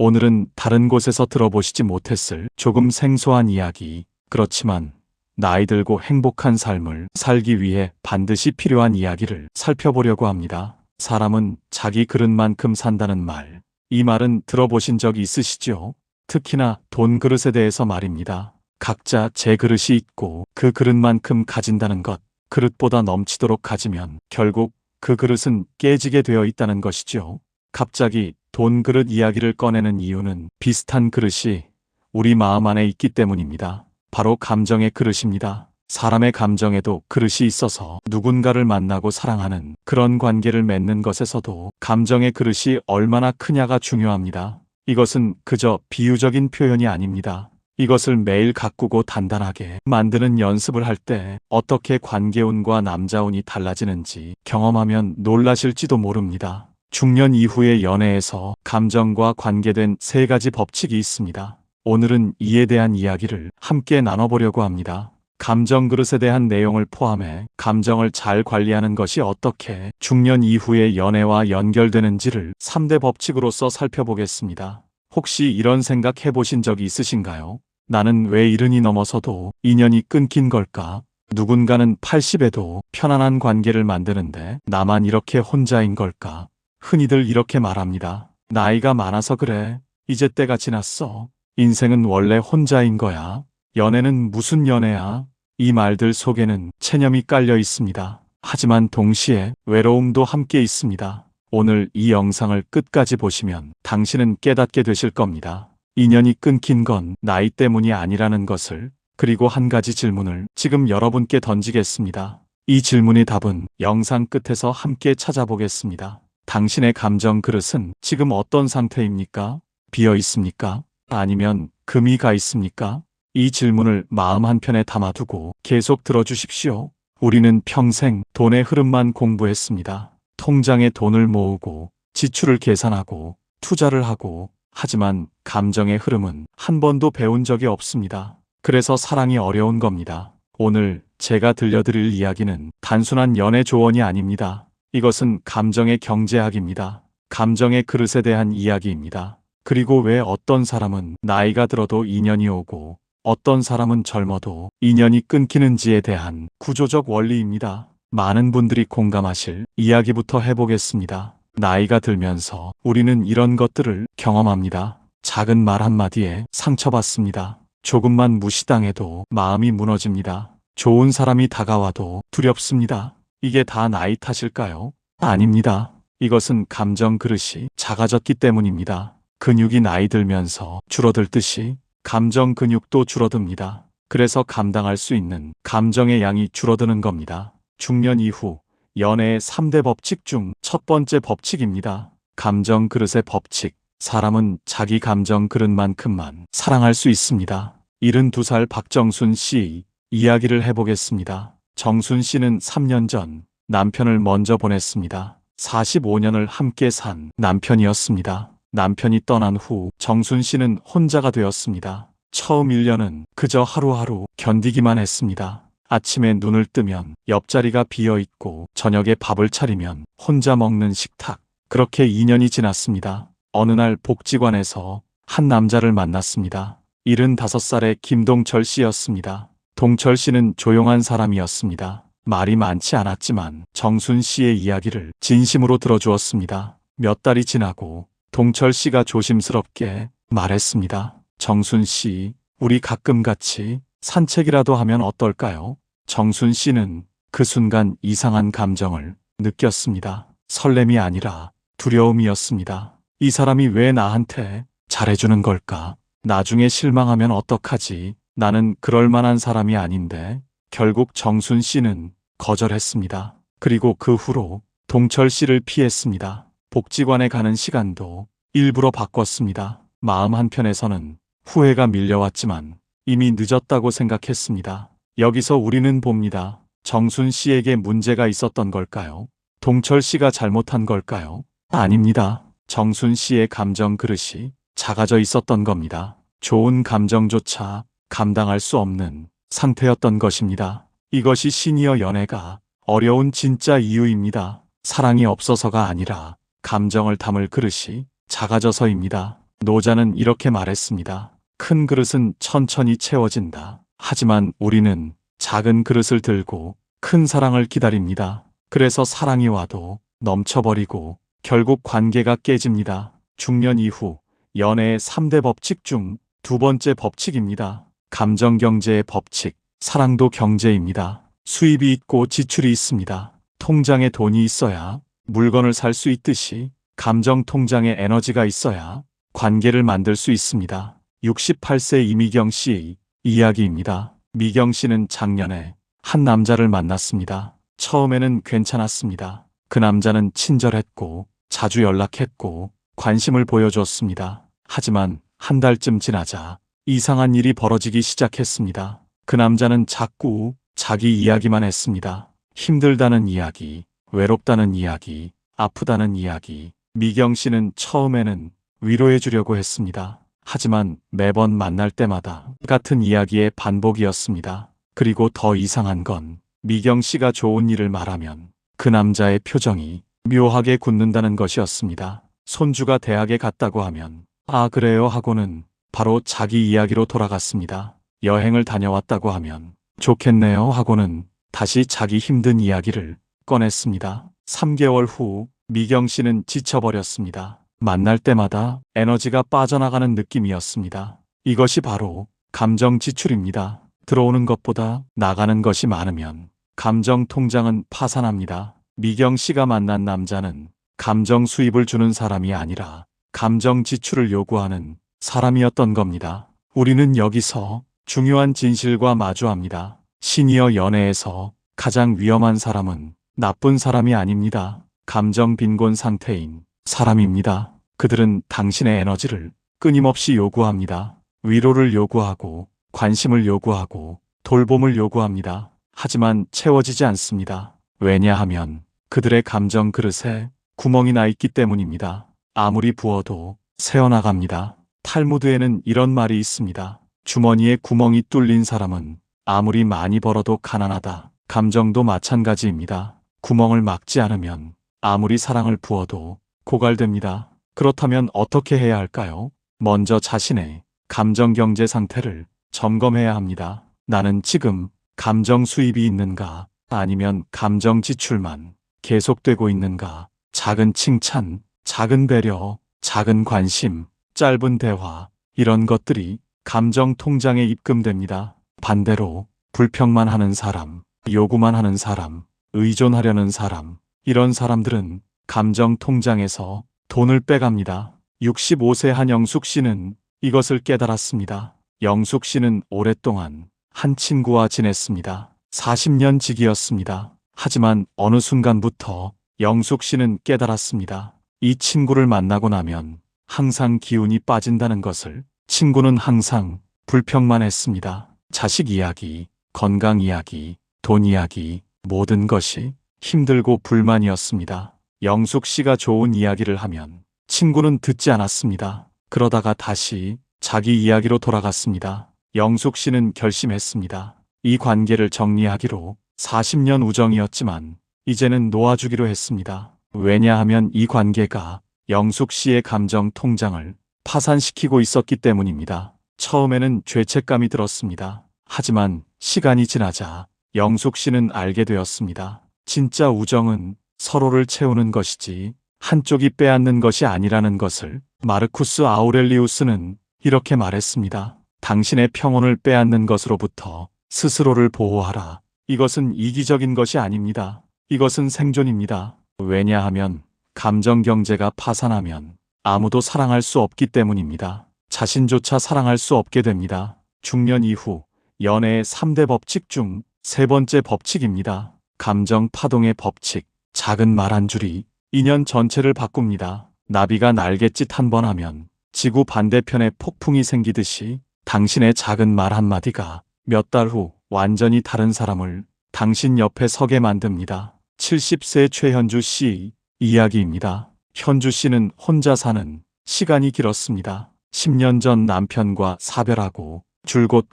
오늘은 다른 곳에서 들어보시지 못했을 조금 생소한 이야기, 그렇지만 나이 들고 행복한 삶을 살기 위해 반드시 필요한 이야기를 살펴보려고 합니다. 사람은 자기 그릇만큼 산다는 말, 이 말은 들어보신 적 있으시죠? 특히나 돈 그릇에 대해서 말입니다. 각자 제 그릇이 있고 그 그릇만큼 가진다는 것, 그릇보다 넘치도록 가지면 결국 그 그릇은 깨지게 되어 있다는 것이죠. 갑자기 돈 그릇 이야기를 꺼내는 이유는 비슷한 그릇이 우리 마음 안에 있기 때문입니다. 바로 감정의 그릇입니다. 사람의 감정에도 그릇이 있어서 누군가를 만나고 사랑하는 그런 관계를 맺는 것에서도 감정의 그릇이 얼마나 크냐가 중요합니다. 이것은 그저 비유적인 표현이 아닙니다. 이것을 매일 가꾸고 단단하게 만드는 연습을 할 때 어떻게 관계운과 남자운이 달라지는지 경험하면 놀라실지도 모릅니다. 중년 이후의 연애에서 감정과 관계된 3가지 법칙이 있습니다. 오늘은 이에 대한 이야기를 함께 나눠보려고 합니다. 감정 그릇에 대한 내용을 포함해 감정을 잘 관리하는 것이 어떻게 중년 이후의 연애와 연결되는지를 3대 법칙으로서 살펴보겠습니다. 혹시 이런 생각 해보신 적이 있으신가요? 나는 왜 70이 넘어서도 인연이 끊긴 걸까? 누군가는 80에도 편안한 관계를 만드는데 나만 이렇게 혼자인 걸까? 흔히들 이렇게 말합니다. 나이가 많아서 그래. 이제 때가 지났어. 인생은 원래 혼자인 거야. 연애는 무슨 연애야? 이 말들 속에는 체념이 깔려 있습니다. 하지만 동시에 외로움도 함께 있습니다. 오늘 이 영상을 끝까지 보시면 당신은 깨닫게 되실 겁니다. 인연이 끊긴 건 나이 때문이 아니라는 것을, 그리고 한 가지 질문을 지금 여러분께 던지겠습니다. 이 질문의 답은 영상 끝에서 함께 찾아보겠습니다. 당신의 감정 그릇은 지금 어떤 상태입니까? 비어 있습니까? 아니면 금이 가 있습니까? 이 질문을 마음 한편에 담아두고 계속 들어주십시오. 우리는 평생 돈의 흐름만 공부했습니다. 통장에 돈을 모으고 지출을 계산하고 투자를 하고, 하지만 감정의 흐름은 한 번도 배운 적이 없습니다. 그래서 사랑이 어려운 겁니다. 오늘 제가 들려드릴 이야기는 단순한 연애 조언이 아닙니다. 이것은 감정의 경제학입니다. 감정의 그릇에 대한 이야기입니다. 그리고 왜 어떤 사람은 나이가 들어도 인연이 오고 어떤 사람은 젊어도 인연이 끊기는지에 대한 구조적 원리입니다. 많은 분들이 공감하실 이야기부터 해보겠습니다. 나이가 들면서 우리는 이런 것들을 경험합니다. 작은 말 한마디에 상처받습니다. 조금만 무시당해도 마음이 무너집니다. 좋은 사람이 다가와도 두렵습니다. 이게 다 나이 탓일까요? 아닙니다. 이것은 감정 그릇이 작아졌기 때문입니다. 근육이 나이 들면서 줄어들듯이 감정 근육도 줄어듭니다. 그래서 감당할 수 있는 감정의 양이 줄어드는 겁니다. 중년 이후 연애의 3대 법칙 중 첫 번째 법칙입니다. 감정 그릇의 법칙. 사람은 자기 감정 그릇만큼만 사랑할 수 있습니다. 72살 박정순 씨 이야기를 해보겠습니다. 정순 씨는 3년 전 남편을 먼저 보냈습니다. 45년을 함께 산 남편이었습니다. 남편이 떠난 후 정순 씨는 혼자가 되었습니다. 처음 1년은 그저 하루하루 견디기만 했습니다. 아침에 눈을 뜨면 옆자리가 비어있고 저녁에 밥을 차리면 혼자 먹는 식탁. 그렇게 2년이 지났습니다. 어느 날 복지관에서 한 남자를 만났습니다. 75살의 김동철 씨였습니다. 동철 씨는 조용한 사람이었습니다. 말이 많지 않았지만 정순 씨의 이야기를 진심으로 들어주었습니다. 몇 달이 지나고 동철 씨가 조심스럽게 말했습니다. 정순 씨, 우리 가끔 같이 산책이라도 하면 어떨까요? 정순 씨는 그 순간 이상한 감정을 느꼈습니다. 설렘이 아니라 두려움이었습니다. 이 사람이 왜 나한테 잘해주는 걸까? 나중에 실망하면 어떡하지? 나는 그럴 만한 사람이 아닌데. 결국 정순 씨는 거절했습니다. 그리고 그 후로 동철 씨를 피했습니다. 복지관에 가는 시간도 일부러 바꿨습니다. 마음 한편에서는 후회가 밀려왔지만 이미 늦었다고 생각했습니다. 여기서 우리는 봅니다. 정순 씨에게 문제가 있었던 걸까요? 동철 씨가 잘못한 걸까요? 아닙니다. 정순 씨의 감정 그릇이 작아져 있었던 겁니다. 좋은 감정조차 감당할 수 없는 상태였던 것입니다. 이것이 시니어 연애가 어려운 진짜 이유입니다. 사랑이 없어서가 아니라 감정을 담을 그릇이 작아져서입니다. 노자는 이렇게 말했습니다. 큰 그릇은 천천히 채워진다. 하지만 우리는 작은 그릇을 들고 큰 사랑을 기다립니다. 그래서 사랑이 와도 넘쳐버리고 결국 관계가 깨집니다. 중년 이후 연애의 3대 법칙 중 두 번째 법칙입니다. 감정경제의 법칙. 사랑도 경제입니다. 수입이 있고 지출이 있습니다. 통장에 돈이 있어야 물건을 살 수 있듯이 감정 통장에 에너지가 있어야 관계를 만들 수 있습니다. 68세 이미경 씨의 이야기입니다. 미경 씨는 작년에 한 남자를 만났습니다. 처음에는 괜찮았습니다. 그 남자는 친절했고 자주 연락했고 관심을 보여줬습니다. 하지만 한 달쯤 지나자 이상한 일이 벌어지기 시작했습니다. 그 남자는 자꾸 자기 이야기만 했습니다. 힘들다는 이야기, 외롭다는 이야기, 아프다는 이야기. 미경 씨는 처음에는 위로해 주려고 했습니다. 하지만 매번 만날 때마다 같은 이야기의 반복이었습니다. 그리고 더 이상한 건 미경 씨가 좋은 일을 말하면 그 남자의 표정이 묘하게 굳는다는 것이었습니다. 손주가 대학에 갔다고 하면 아 그래요 하고는 바로 자기 이야기로 돌아갔습니다. 여행을 다녀왔다고 하면 좋겠네요 하고는 다시 자기 힘든 이야기를 꺼냈습니다. 3개월 후 미경 씨는 지쳐버렸습니다. 만날 때마다 에너지가 빠져나가는 느낌이었습니다. 이것이 바로 감정 지출입니다. 들어오는 것보다 나가는 것이 많으면 감정 통장은 파산합니다. 미경 씨가 만난 남자는 감정 수입을 주는 사람이 아니라 감정 지출을 요구하는 사람이었던 겁니다. 우리는 여기서 중요한 진실과 마주합니다. 시니어 연애에서 가장 위험한 사람은 나쁜 사람이 아닙니다. 감정 빈곤 상태인 사람입니다. 그들은 당신의 에너지를 끊임없이 요구합니다. 위로를 요구하고 관심을 요구하고 돌봄을 요구합니다. 하지만 채워지지 않습니다. 왜냐하면 그들의 감정 그릇에 구멍이 나 있기 때문입니다. 아무리 부어도 새어나갑니다. 탈무드에는 이런 말이 있습니다. 주머니에 구멍이 뚫린 사람은 아무리 많이 벌어도 가난하다. 감정도 마찬가지입니다. 구멍을 막지 않으면 아무리 사랑을 부어도 고갈됩니다. 그렇다면 어떻게 해야 할까요? 먼저 자신의 감정 경제 상태를 점검해야 합니다. 나는 지금 감정 수입이 있는가? 아니면 감정 지출만 계속되고 있는가? 작은 칭찬, 작은 배려, 작은 관심, 짧은 대화, 이런 것들이 감정 통장에 입금됩니다. 반대로 불평만 하는 사람, 요구만 하는 사람, 의존하려는 사람, 이런 사람들은 감정 통장에서 돈을 빼갑니다. 65세 한영숙 씨는 이것을 깨달았습니다. 영숙 씨는 오랫동안 한 친구와 지냈습니다. 40년 지기였습니다. 하지만 어느 순간부터 영숙 씨는 깨달았습니다. 이 친구를 만나고 나면 항상 기운이 빠진다는 것을. 친구는 항상 불평만 했습니다. 자식 이야기, 건강 이야기, 돈 이야기, 모든 것이 힘들고 불만이었습니다. 영숙 씨가 좋은 이야기를 하면 친구는 듣지 않았습니다. 그러다가 다시 자기 이야기로 돌아갔습니다. 영숙 씨는 결심했습니다. 이 관계를 정리하기로. 40년 우정이었지만 이제는 놓아주기로 했습니다. 왜냐하면 이 관계가 영숙 씨의 감정 통장을 파산시키고 있었기 때문입니다. 처음에는 죄책감이 들었습니다. 하지만 시간이 지나자 영숙 씨는 알게 되었습니다. 진짜 우정은 서로를 채우는 것이지 한쪽이 빼앗는 것이 아니라는 것을. 마르쿠스 아우렐리우스는 이렇게 말했습니다. 당신의 평온을 빼앗는 것으로부터 스스로를 보호하라. 이것은 이기적인 것이 아닙니다. 이것은 생존입니다. 왜냐하면 감정 경제가 파산하면 아무도 사랑할 수 없기 때문입니다. 자신조차 사랑할 수 없게 됩니다. 중년 이후 연애의 3대 법칙 중 세 번째 법칙입니다. 감정 파동의 법칙. 작은 말 한 줄이 인연 전체를 바꿉니다. 나비가 날갯짓 한 번 하면 지구 반대편에 폭풍이 생기듯이 당신의 작은 말 한마디가 몇 달 후 완전히 다른 사람을 당신 옆에 서게 만듭니다. 70세 최현주 씨 이야기입니다. 현주 씨는 혼자 사는 시간이 길었습니다. 10년 전 남편과 사별하고 줄곧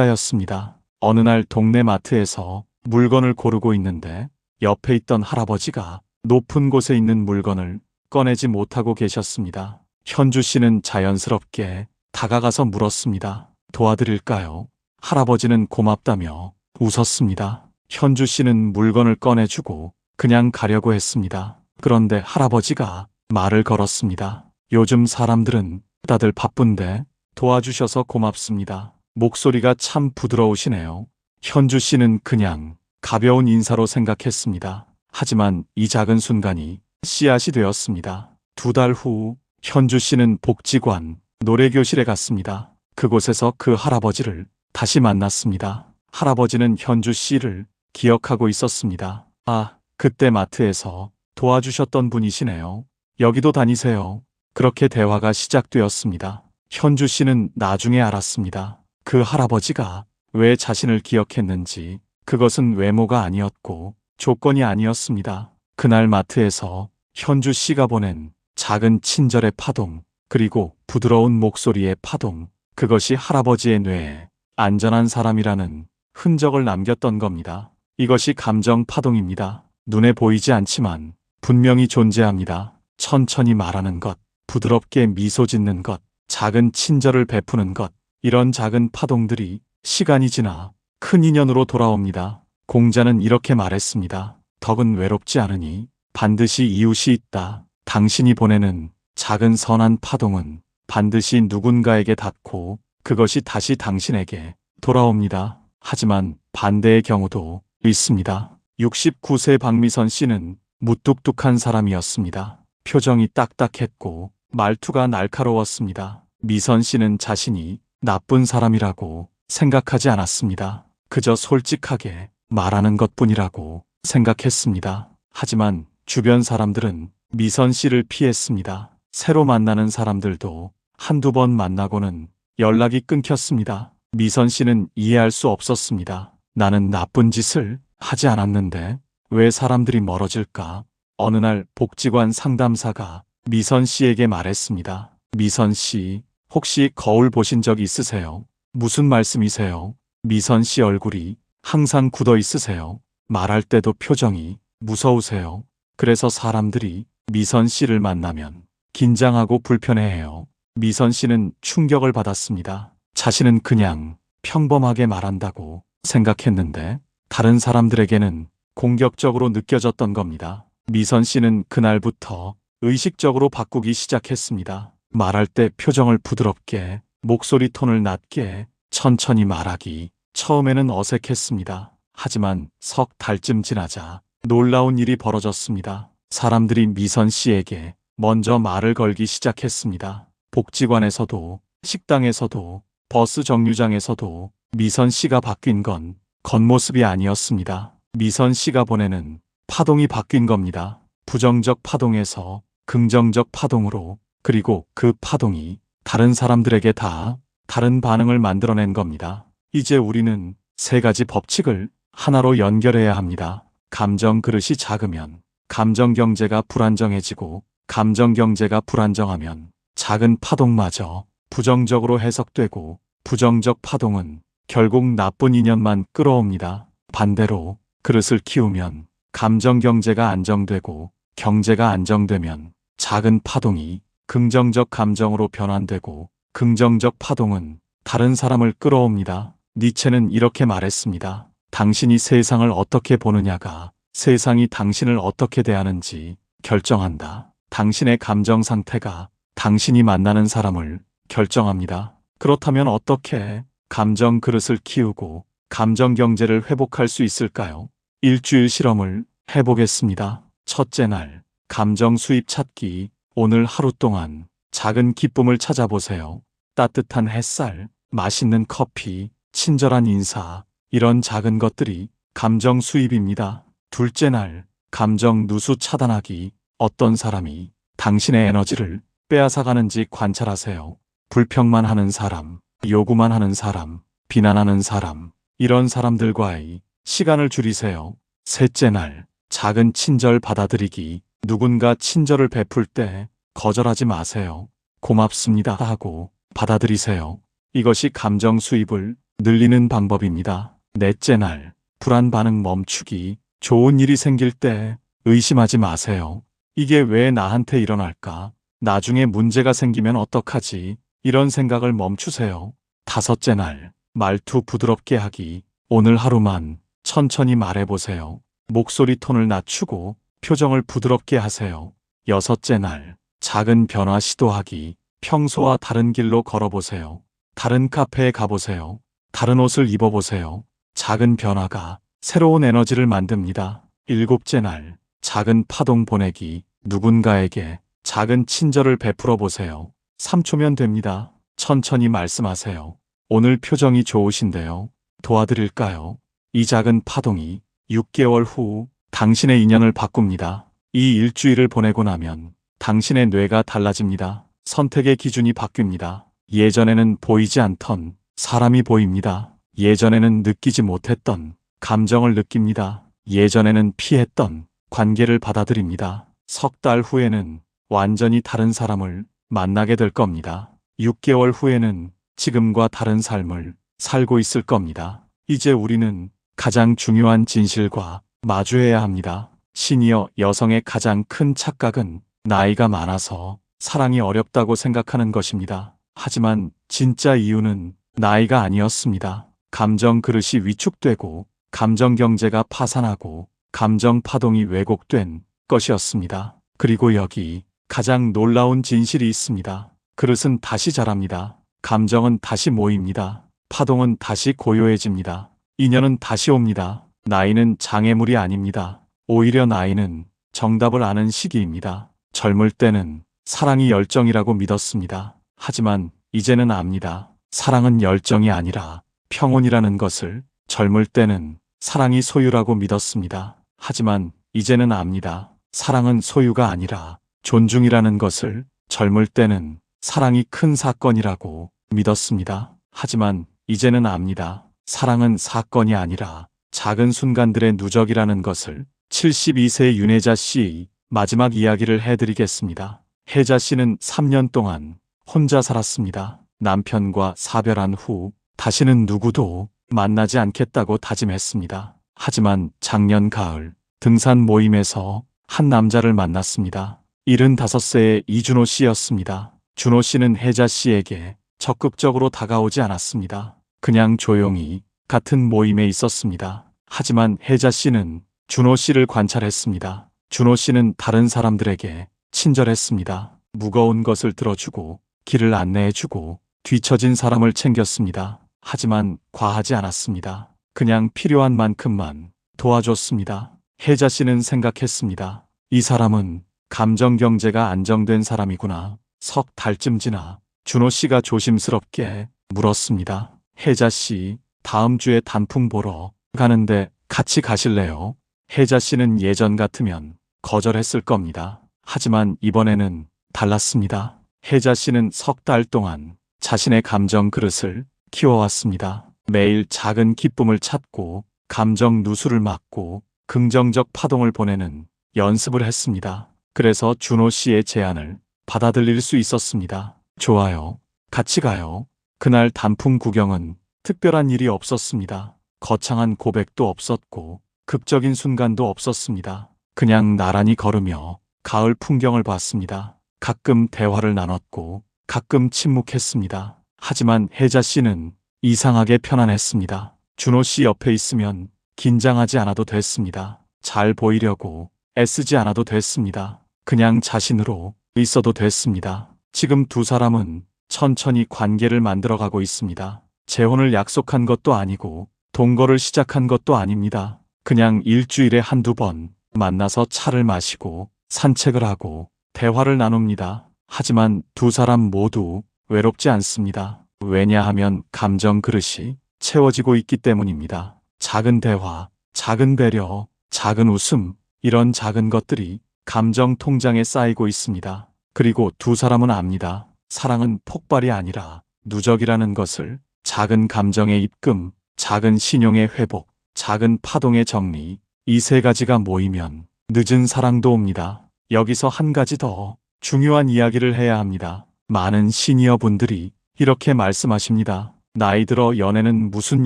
혼자였습니다. 어느 날 동네 마트에서 물건을 고르고 있는데 옆에 있던 할아버지가 높은 곳에 있는 물건을 꺼내지 못하고 계셨습니다. 현주 씨는 자연스럽게 다가가서 물었습니다. 도와드릴까요? 할아버지는 고맙다며 웃었습니다. 현주 씨는 물건을 꺼내주고 그냥 가려고 했습니다. 그런데 할아버지가 말을 걸었습니다. 요즘 사람들은 다들 바쁜데 도와주셔서 고맙습니다. 목소리가 참 부드러우시네요. 현주 씨는 그냥 가벼운 인사로 생각했습니다. 하지만 이 작은 순간이 씨앗이 되었습니다. 2달 후 현주 씨는 복지관 노래교실에 갔습니다. 그곳에서 그 할아버지를 다시 만났습니다. 할아버지는 현주 씨를 기억하고 있었습니다. 아, 그때 마트에서 도와주셨던 분이시네요. 여기도 다니세요. 그렇게 대화가 시작되었습니다. 현주 씨는 나중에 알았습니다. 그 할아버지가 왜 자신을 기억했는지. 그것은 외모가 아니었고 조건이 아니었습니다. 그날 마트에서 현주 씨가 보낸 작은 친절의 파동, 그리고 부드러운 목소리의 파동, 그것이 할아버지의 뇌에 안전한 사람이라는 흔적을 남겼던 겁니다. 이것이 감정 파동입니다. 눈에 보이지 않지만 분명히 존재합니다. 천천히 말하는 것, 부드럽게 미소 짓는 것, 작은 친절을 베푸는 것, 이런 작은 파동들이 시간이 지나 큰 인연으로 돌아옵니다. 공자는 이렇게 말했습니다. 덕은 외롭지 않으니 반드시 이웃이 있다. 당신이 보내는 작은 선한 파동은 반드시 누군가에게 닿고 그것이 다시 당신에게 돌아옵니다. 하지만 반대의 경우도 있습니다. 69세 박미선 씨는 무뚝뚝한 사람이었습니다. 표정이 딱딱했고 말투가 날카로웠습니다. 미선 씨는 자신이 나쁜 사람이라고 생각하지 않았습니다. 그저 솔직하게 말하는 것뿐이라고 생각했습니다. 하지만 주변 사람들은 미선 씨를 피했습니다. 새로 만나는 사람들도 한두 번 만나고는 연락이 끊겼습니다. 미선 씨는 이해할 수 없었습니다. 나는 나쁜 짓을 하지 않았는데 왜 사람들이 멀어질까? 어느 날 복지관 상담사가 미선 씨에게 말했습니다. 미선 씨, 혹시 거울 보신 적 있으세요? 무슨 말씀이세요? 미선 씨 얼굴이 항상 굳어 있으세요. 말할 때도 표정이 무서우세요. 그래서 사람들이 미선 씨를 만나면 긴장하고 불편해해요. 미선 씨는 충격을 받았습니다. 자신은 그냥 평범하게 말한다고 생각했는데 다른 사람들에게는 공격적으로 느껴졌던 겁니다. 미선 씨는 그날부터 의식적으로 바꾸기 시작했습니다. 말할 때 표정을 부드럽게, 목소리 톤을 낮게, 천천히 말하기. 처음에는 어색했습니다. 하지만 석 달쯤 지나자 놀라운 일이 벌어졌습니다. 사람들이 미선 씨에게 먼저 말을 걸기 시작했습니다. 복지관에서도, 식당에서도, 버스 정류장에서도 미선 씨가 바뀐 건 겉모습이 아니었습니다. 미선 씨가 보내는 파동이 바뀐 겁니다. 부정적 파동에서 긍정적 파동으로, 그리고 그 파동이 다른 사람들에게 다 다른 반응을 만들어낸 겁니다. 이제 우리는 3가지 법칙을 하나로 연결해야 합니다. 감정 그릇이 작으면 감정 경제가 불안정해지고, 감정 경제가 불안정하면 작은 파동마저 부정적으로 해석되고, 부정적 파동은 결국 나쁜 인연만 끌어옵니다. 반대로 그릇을 키우면 감정 경제가 안정되고, 경제가 안정되면 작은 파동이 긍정적 감정으로 변환되고, 긍정적 파동은 다른 사람을 끌어옵니다. 니체는 이렇게 말했습니다. 당신이 세상을 어떻게 보느냐가 세상이 당신을 어떻게 대하는지 결정한다. 당신의 감정 상태가 당신이 만나는 사람을 결정합니다. 그렇다면 어떻게 감정 그릇을 키우고 감정 경제를 회복할 수 있을까요? 일주일 실험을 해보겠습니다. 첫째 날, 감정 수입 찾기. 오늘 하루 동안 작은 기쁨을 찾아보세요. 따뜻한 햇살, 맛있는 커피, 친절한 인사, 이런 작은 것들이 감정 수입입니다. 둘째 날, 감정 누수 차단하기. 어떤 사람이 당신의 에너지를 빼앗아가는지 관찰하세요. 불평만 하는 사람, 요구만 하는 사람, 비난하는 사람, 이런 사람들과의 시간을 줄이세요. 셋째 날, 작은 친절 받아들이기. 누군가 친절을 베풀 때 거절하지 마세요. 고맙습니다 하고 받아들이세요. 이것이 감정 수입을 늘리는 방법입니다. 넷째 날, 불안 반응 멈추기. 좋은 일이 생길 때 의심하지 마세요. 이게 왜 나한테 일어날까? 나중에 문제가 생기면 어떡하지? 이런 생각을 멈추세요. 다섯째 날, 말투 부드럽게 하기. 오늘 하루만 천천히 말해보세요. 목소리 톤을 낮추고 표정을 부드럽게 하세요. 여섯째 날, 작은 변화 시도하기. 평소와 다른 길로 걸어보세요. 다른 카페에 가보세요. 다른 옷을 입어보세요. 작은 변화가 새로운 에너지를 만듭니다. 일곱째 날, 작은 파동 보내기. 누군가에게 작은 친절을 베풀어 보세요. 3초면 됩니다. 천천히 말씀하세요. 오늘 표정이 좋으신데요. 도와드릴까요? 이 작은 파동이 6개월 후 당신의 인연을 바꿉니다. 이 일주일을 보내고 나면 당신의 뇌가 달라집니다. 선택의 기준이 바뀝니다. 예전에는 보이지 않던 사람이 보입니다. 예전에는 느끼지 못했던 감정을 느낍니다. 예전에는 피했던 관계를 받아들입니다. 석 달 후에는 완전히 다른 사람을 만나게 될 겁니다. 6개월 후에는 지금과 다른 삶을 살고 있을 겁니다. 이제 우리는 가장 중요한 진실과 마주해야 합니다. 시니어 여성의 가장 큰 착각은 나이가 많아서 사랑이 어렵다고 생각하는 것입니다. 하지만 진짜 이유는 나이가 아니었습니다. 감정 그릇이 위축되고 감정 경제가 파산하고 감정 파동이 왜곡된 것이었습니다. 그리고 여기 가장 놀라운 진실이 있습니다. 그릇은 다시 자랍니다. 감정은 다시 모입니다. 파동은 다시 고요해집니다. 인연은 다시 옵니다. 나이는 장애물이 아닙니다. 오히려 나이는 정답을 아는 시기입니다. 젊을 때는 사랑이 열정이라고 믿었습니다. 하지만 이제는 압니다. 사랑은 열정이 아니라 평온이라는 것을. 젊을 때는 사랑이 소유라고 믿었습니다. 하지만 이제는 압니다. 사랑은 소유가 아니라 존중이라는 것을. 젊을 때는 사랑이 큰 사건이라고 믿었습니다. 하지만 이제는 압니다. 사랑은 사건이 아니라 작은 순간들의 누적이라는 것을. 72세 윤혜자 씨의 마지막 이야기를 해드리겠습니다. 혜자 씨는 3년 동안 혼자 살았습니다. 남편과 사별한 후 다시는 누구도 만나지 않겠다고 다짐했습니다. 하지만 작년 가을 등산 모임에서 한 남자를 만났습니다. 75세의 이준호 씨였습니다. 준호 씨는 혜자 씨에게 적극적으로 다가오지 않았습니다. 그냥 조용히 같은 모임에 있었습니다. 하지만 혜자 씨는 준호 씨를 관찰했습니다. 준호 씨는 다른 사람들에게 친절했습니다. 무거운 것을 들어주고 길을 안내해주고 뒤처진 사람을 챙겼습니다. 하지만 과하지 않았습니다. 그냥 필요한 만큼만 도와줬습니다. 혜자 씨는 생각했습니다. 이 사람은 감정 경제가 안정된 사람이구나. 석 달쯤 지나 준호 씨가 조심스럽게 물었습니다. 혜자 씨, 다음 주에 단풍 보러 가는데 같이 가실래요? 혜자 씨는 예전 같으면 거절했을 겁니다. 하지만 이번에는 달랐습니다. 혜자 씨는 석 달 동안 자신의 감정 그릇을 키워왔습니다. 매일 작은 기쁨을 찾고 감정 누수를 막고 긍정적 파동을 보내는 연습을 했습니다. 그래서 준호 씨의 제안을 받아들일 수 있었습니다. 좋아요. 같이 가요. 그날 단풍 구경은 특별한 일이 없었습니다. 거창한 고백도 없었고 극적인 순간도 없었습니다. 그냥 나란히 걸으며 가을 풍경을 봤습니다. 가끔 대화를 나눴고 가끔 침묵했습니다. 하지만 혜자 씨는 이상하게 편안했습니다. 준호 씨 옆에 있으면 긴장하지 않아도 됐습니다. 잘 보이려고 애쓰지 않아도 됐습니다. 그냥 자신으로 있어도 됐습니다. 지금 두 사람은 천천히 관계를 만들어가고 있습니다. 재혼을 약속한 것도 아니고 동거를 시작한 것도 아닙니다. 그냥 일주일에 한두 번 만나서 차를 마시고 산책을 하고 대화를 나눕니다. 하지만 두 사람 모두 외롭지 않습니다. 왜냐하면 감정 그릇이 채워지고 있기 때문입니다. 작은 대화, 작은 배려, 작은 웃음, 이런 작은 것들이 감정 통장에 쌓이고 있습니다. 그리고 두 사람은 압니다. 사랑은 폭발이 아니라 누적이라는 것을. 작은 감정의 입금, 작은 신용의 회복, 작은 파동의 정리, 이 세 가지가 모이면 늦은 사랑도 옵니다. 여기서 한 가지 더 중요한 이야기를 해야 합니다. 많은 시니어 분들이 이렇게 말씀하십니다. 나이 들어 연애는 무슨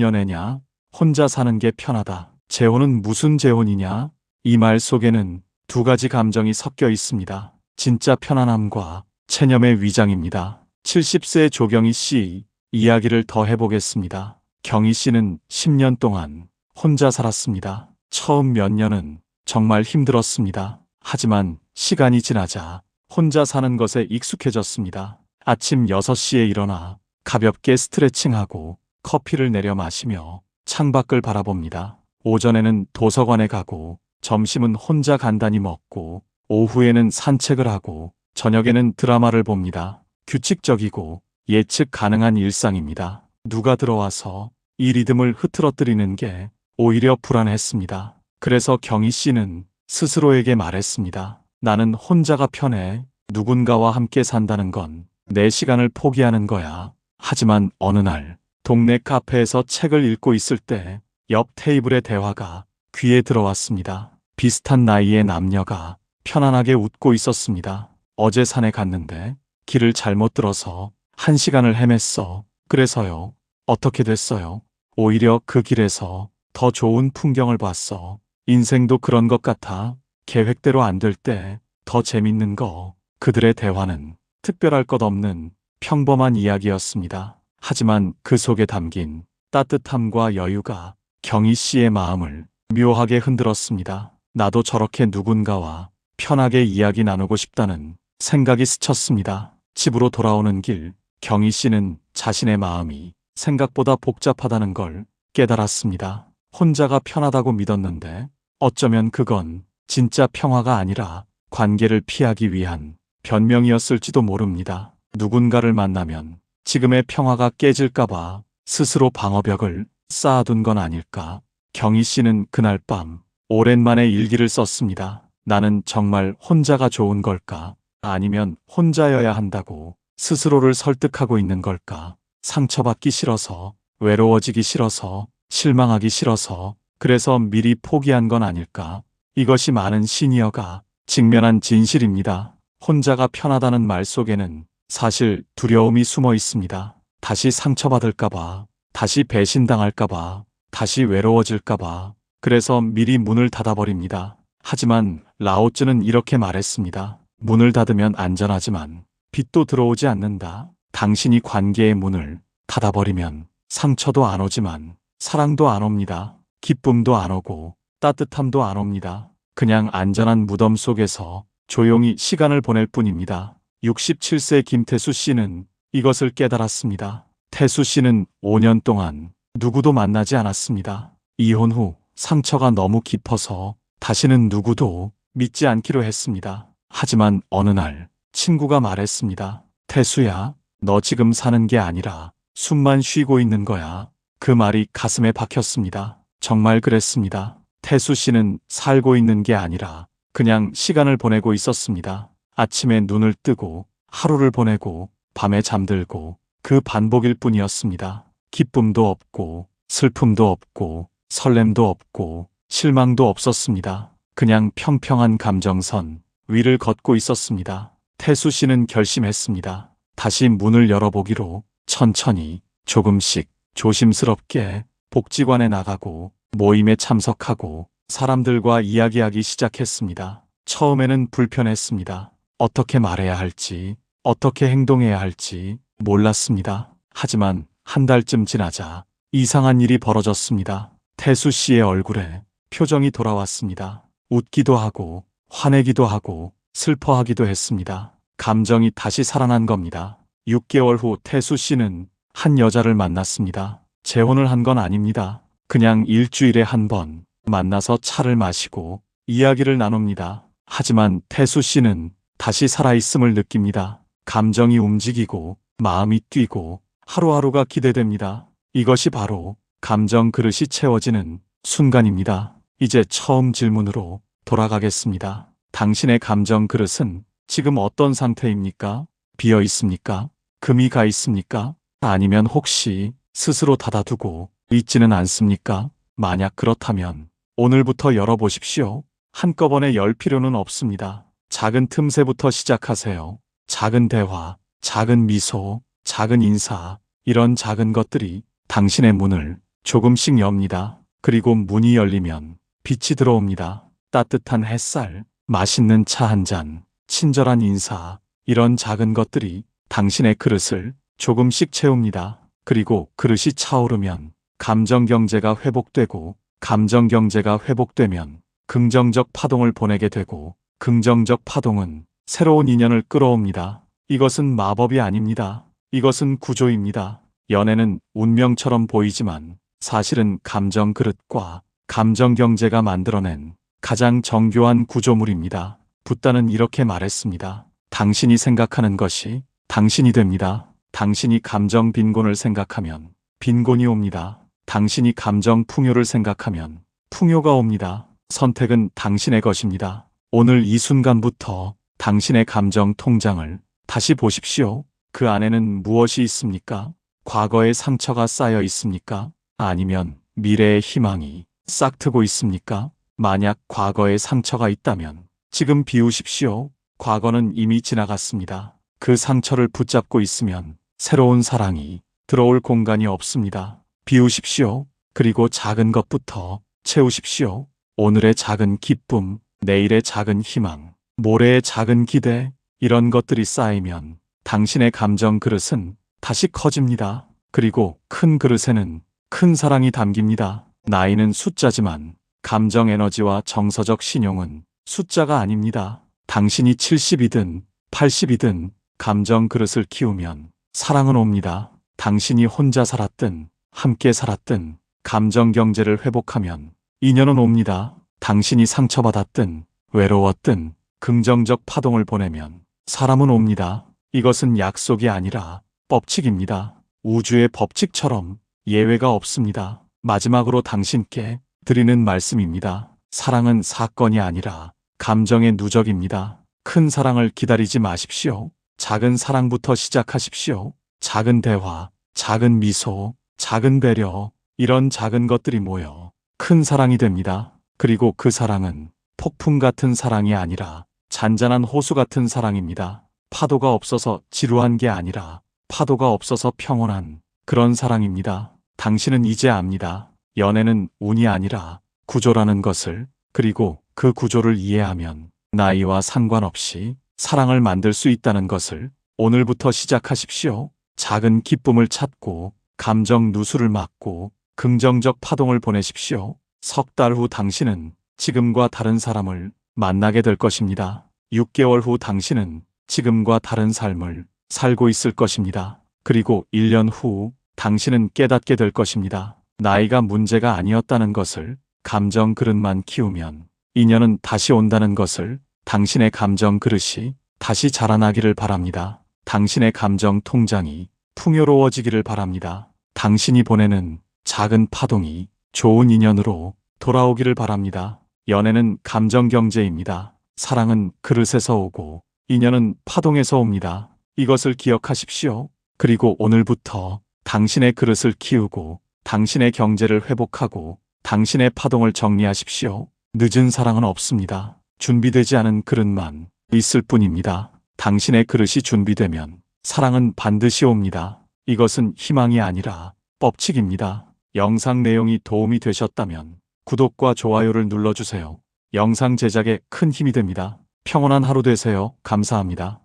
연애냐? 혼자 사는 게 편하다. 재혼은 무슨 재혼이냐? 이 말 속에는 두 가지 감정이 섞여 있습니다. 진짜 편안함과 체념의 위장입니다. 70세 조경희 씨 이야기를 더 해보겠습니다. 경희 씨는 10년 동안 혼자 살았습니다. 처음 몇 년은 정말 힘들었습니다. 하지만 시간이 지나자 혼자 사는 것에 익숙해졌습니다. 아침 6시에 일어나 가볍게 스트레칭하고 커피를 내려 마시며 창밖을 바라봅니다. 오전에는 도서관에 가고 점심은 혼자 간단히 먹고 오후에는 산책을 하고 저녁에는 드라마를 봅니다. 규칙적이고 예측 가능한 일상입니다. 누가 들어와서 이 리듬을 흐트러뜨리는 게 오히려 불안했습니다. 그래서 경희 씨는 스스로에게 말했습니다. 나는 혼자가 편해. 누군가와 함께 산다는 건 내 시간을 포기하는 거야. 하지만 어느 날 동네 카페에서 책을 읽고 있을 때 옆 테이블의 대화가 귀에 들어왔습니다. 비슷한 나이의 남녀가 편안하게 웃고 있었습니다. 어제 산에 갔는데 길을 잘못 들어서 1시간을 헤맸어. 그래서요. 어떻게 됐어요? 오히려 그 길에서 더 좋은 풍경을 봤어. 인생도 그런 것 같아. 계획대로 안 될 때 더 재밌는 거. 그들의 대화는 특별할 것 없는 평범한 이야기였습니다. 하지만 그 속에 담긴 따뜻함과 여유가 경희 씨의 마음을 묘하게 흔들었습니다. 나도 저렇게 누군가와 편하게 이야기 나누고 싶다는 생각이 스쳤습니다. 집으로 돌아오는 길, 경희 씨는 자신의 마음이 생각보다 복잡하다는 걸 깨달았습니다. 혼자가 편하다고 믿었는데 어쩌면 그건 진짜 평화가 아니라 관계를 피하기 위한 변명이었을지도 모릅니다. 누군가를 만나면 지금의 평화가 깨질까봐 스스로 방어벽을 쌓아둔 건 아닐까. 경희 씨는 그날 밤 오랜만에 일기를 썼습니다. 나는 정말 혼자가 좋은 걸까? 아니면 혼자여야 한다고 스스로를 설득하고 있는 걸까? 상처받기 싫어서, 외로워지기 싫어서, 실망하기 싫어서, 그래서 미리 포기한 건 아닐까? 이것이 많은 시니어가 직면한 진실입니다. 혼자가 편하다는 말 속에는 사실 두려움이 숨어 있습니다. 다시 상처받을까봐, 다시 배신당할까봐, 다시 외로워질까봐. 그래서 미리 문을 닫아버립니다. 하지만 라오츠는 이렇게 말했습니다. 문을 닫으면 안전하지만 빛도 들어오지 않는다. 당신이 관계의 문을 닫아버리면 상처도 안 오지만 사랑도 안 옵니다. 기쁨도 안 오고 따뜻함도 안 옵니다. 그냥 안전한 무덤 속에서 조용히 시간을 보낼 뿐입니다. 67세 김태수 씨는 이것을 깨달았습니다. 태수 씨는 5년 동안 누구도 만나지 않았습니다. 이혼 후 상처가 너무 깊어서 다시는 누구도 믿지 않기로 했습니다. 하지만 어느 날 친구가 말했습니다. 태수야, 너 지금 사는 게 아니라 숨만 쉬고 있는 거야. 그 말이 가슴에 박혔습니다. 정말 그랬습니다. 태수 씨는 살고 있는 게 아니라 그냥 시간을 보내고 있었습니다. 아침에 눈을 뜨고 하루를 보내고 밤에 잠들고 그 반복일 뿐이었습니다. 기쁨도 없고 슬픔도 없고 설렘도 없고 실망도 없었습니다. 그냥 평평한 감정선 위를 걷고 있었습니다. 태수 씨는 결심했습니다. 다시 문을 열어보기로 천천히 조금씩 조심스럽게 복지관에 나가고 모임에 참석하고 사람들과 이야기하기 시작했습니다. 처음에는 불편했습니다. 어떻게 말해야 할지, 어떻게 행동해야 할지 몰랐습니다. 하지만 한 달쯤 지나자 이상한 일이 벌어졌습니다. 태수 씨의 얼굴에 표정이 돌아왔습니다. 웃기도 하고 화내기도 하고 슬퍼하기도 했습니다. 감정이 다시 살아난 겁니다. 6개월 후 태수 씨는 한 여자를 만났습니다. 재혼을 한 건 아닙니다. 그냥 일주일에 한 번 만나서 차를 마시고 이야기를 나눕니다. 하지만 태수 씨는 다시 살아있음을 느낍니다. 감정이 움직이고 마음이 뛰고 하루하루가 기대됩니다. 이것이 바로 감정 그릇이 채워지는 순간입니다. 이제 처음 질문으로 돌아가겠습니다. 당신의 감정 그릇은 지금 어떤 상태입니까? 비어 있습니까? 금이 가 있습니까? 아니면 혹시 스스로 닫아두고 있지는 않습니까? 만약 그렇다면 오늘부터 열어보십시오. 한꺼번에 열 필요는 없습니다. 작은 틈새부터 시작하세요. 작은 대화, 작은 미소, 작은 인사, 이런 작은 것들이 당신의 문을 조금씩 엽니다. 그리고 문이 열리면 빛이 들어옵니다. 따뜻한 햇살, 맛있는 차 한 잔, 친절한 인사, 이런 작은 것들이 당신의 그릇을 조금씩 채웁니다. 그리고 그릇이 차오르면 감정 경제가 회복되고, 감정 경제가 회복되면 긍정적 파동을 보내게 되고, 긍정적 파동은 새로운 인연을 끌어옵니다. 이것은 마법이 아닙니다. 이것은 구조입니다. 연애는 운명처럼 보이지만 사실은 감정 그릇과 감정 경제가 만들어낸 가장 정교한 구조물입니다. 붓다는 이렇게 말했습니다. 당신이 생각하는 것이 당신이 됩니다. 당신이 감정 빈곤을 생각하면 빈곤이 옵니다. 당신이 감정 풍요를 생각하면 풍요가 옵니다. 선택은 당신의 것입니다. 오늘 이 순간부터 당신의 감정 통장을 다시 보십시오. 그 안에는 무엇이 있습니까? 과거의 상처가 쌓여 있습니까? 아니면 미래의 희망이 싹트고 있습니까? 만약 과거에 상처가 있다면 지금 비우십시오. 과거는 이미 지나갔습니다. 그 상처를 붙잡고 있으면 새로운 사랑이 들어올 공간이 없습니다. 비우십시오. 그리고 작은 것부터 채우십시오. 오늘의 작은 기쁨, 내일의 작은 희망, 모레의 작은 기대, 이런 것들이 쌓이면 당신의 감정 그릇은 다시 커집니다. 그리고 큰 그릇에는 큰 사랑이 담깁니다. 나이는 숫자지만 감정 에너지와 정서적 신용은 숫자가 아닙니다. 당신이 70이든 80이든 감정 그릇을 키우면 사랑은 옵니다. 당신이 혼자 살았든 함께 살았든 감정 경제를 회복하면 인연은 옵니다. 당신이 상처받았든 외로웠든 긍정적 파동을 보내면 사람은 옵니다. 이것은 약속이 아니라 법칙입니다. 우주의 법칙처럼 예외가 없습니다. 마지막으로 당신께 드리는 말씀입니다. 사랑은 사건이 아니라 감정의 누적입니다. 큰 사랑을 기다리지 마십시오. 작은 사랑부터 시작하십시오. 작은 대화, 작은 미소, 작은 배려, 이런 작은 것들이 모여 큰 사랑이 됩니다. 그리고 그 사랑은 폭풍 같은 사랑이 아니라 잔잔한 호수 같은 사랑입니다. 파도가 없어서 지루한 게 아니라 파도가 없어서 평온한 그런 사랑입니다. 당신은 이제 압니다. 연애는 운이 아니라 구조라는 것을. 그리고 그 구조를 이해하면 나이와 상관없이 사랑을 만들 수 있다는 것을. 오늘부터 시작하십시오. 작은 기쁨을 찾고 감정 누수를 막고 긍정적 파동을 보내십시오. 석 달 후 당신은 지금과 다른 사람을 만나게 될 것입니다. 6개월 후 당신은 지금과 다른 삶을 살고 있을 것입니다. 그리고 1년 후 당신은 깨닫게 될 것입니다. 나이가 문제가 아니었다는 것을, 감정 그릇만 키우면 인연은 다시 온다는 것을. 당신의 감정 그릇이 다시 자라나기를 바랍니다. 당신의 감정 통장이 풍요로워지기를 바랍니다. 당신이 보내는 작은 파동이 좋은 인연으로 돌아오기를 바랍니다. 연애는 감정 경제입니다. 사랑은 그릇에서 오고 인연은 파동에서 옵니다. 이것을 기억하십시오. 그리고 오늘부터 당신의 그릇을 키우고 당신의 경제를 회복하고 당신의 파동을 정리하십시오. 늦은 사랑은 없습니다. 준비되지 않은 그릇만 있을 뿐입니다. 당신의 그릇이 준비되면 사랑은 반드시 옵니다. 이것은 희망이 아니라 법칙입니다. 영상 내용이 도움이 되셨다면 구독과 좋아요를 눌러주세요. 영상 제작에 큰 힘이 됩니다. 평온한 하루 되세요. 감사합니다.